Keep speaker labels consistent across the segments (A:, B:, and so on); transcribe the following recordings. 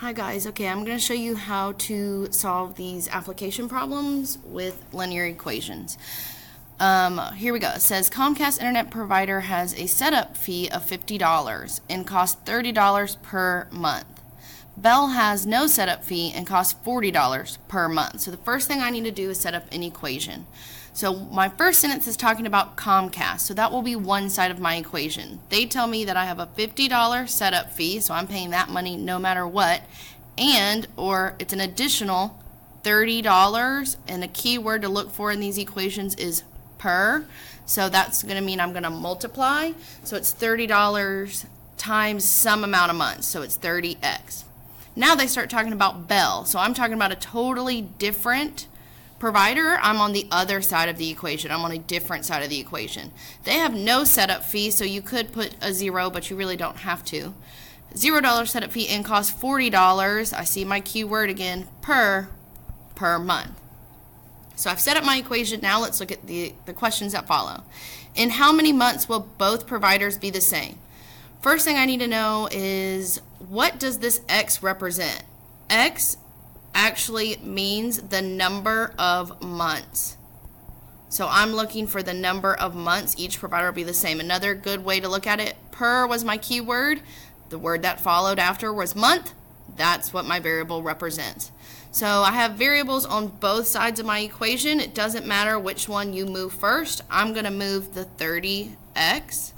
A: Hi guys, okay, I'm going to show you how to solve these application problems with linear equations. Here we go. It says Comcast Internet Provider has a setup fee of $50 and costs $30 per month. Bell has no setup fee and costs $40 per month. So the first thing I need to do is set up an equation. So my first sentence is talking about Comcast, so that will be one side of my equation. They tell me that I have a $50 setup fee, so I'm paying that money no matter what, or it's an additional $30, and the key word to look for in these equations is per, so that's going to mean I'm going to multiply, so it's $30 times some amount of months, so it's 30x. Now they start talking about Bell, so I'm talking about a totally different provider. I'm on the other side of the equation. I'm on a different side of the equation. They have no setup fee, so you could put a 0, but you really don't have to. $0 setup fee and costs $40. I see my keyword again, per month. So I've set up my equation. Now let's look at the questions that follow. In how many months will both providers be the same? First thing I need to know is, what does this X represent? X actually means the number of months. So I'm looking for the number of months. Each provider will be the same. Another good way to look at it, per was my keyword. The word that followed after was month. That's what my variable represents. So I have variables on both sides of my equation. It doesn't matter which one you move first. I'm going to move the 30x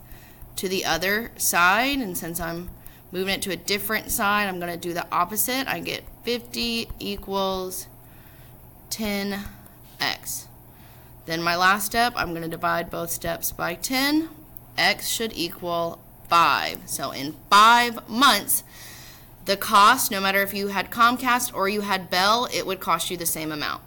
A: to the other side, and since I'm moving it to a different side, I'm going to do the opposite. I get 50 equals 10x. Then my last step, I'm going to divide both steps by 10. X should equal 5. So in 5 months, the cost, no matter if you had Comcast or you had Bell, it would cost you the same amount.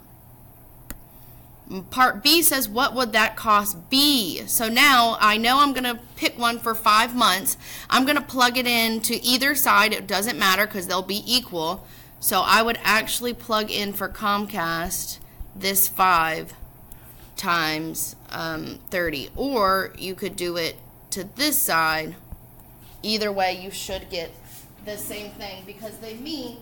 A: Part B says, what would that cost be? So now I know I'm going to pick one for 5 months. I'm going to plug it into either side. It doesn't matter because they'll be equal. So I would actually plug in for Comcast this 5 times 30. Or you could do it to this side. Either way, you should get the same thing because they mean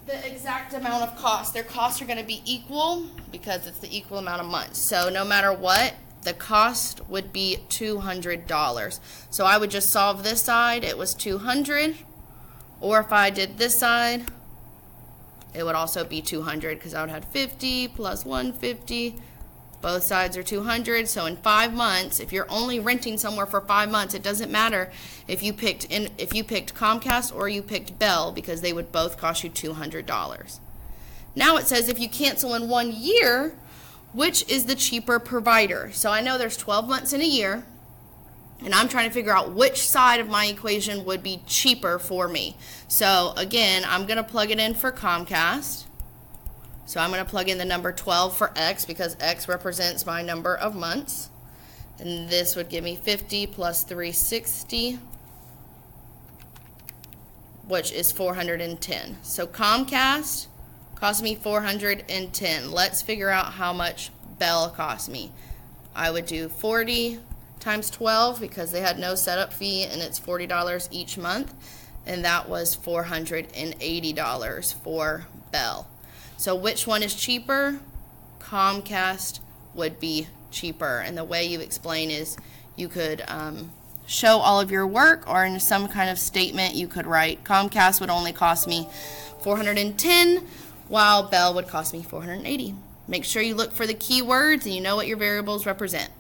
A: the exact amount of cost. Their costs are going to be equal because it's the equal amount of months. So no matter what, the cost would be $200. So I would just solve this side. It was $200. Or if I did this side, it would also be $200 because I would have 50 plus 150. Both sides are $200. So in 5 months, if you're only renting somewhere for 5 months, it doesn't matter if you picked Comcast or you picked Bell because they would both cost you $200. Now it says if you cancel in 1 year, which is the cheaper provider? So I know there's 12 months in a year, and I'm trying to figure out which side of my equation would be cheaper for me. So again, I'm going to plug it in for Comcast. So I'm going to plug in the number 12 for X because X represents my number of months. And this would give me 50 plus 360, which is 410. So Comcast cost me 410. Let's figure out how much Bell cost me. I would do 40 times 12 because they had no setup fee and it's $40 each month. And that was $480 for Bell. So which one is cheaper? Comcast would be cheaper. And the way you explain is you could show all of your work, or in some kind of statement you could write Comcast would only cost me $410 while Bell would cost me $480. Make sure you look for the keywords and you know what your variables represent.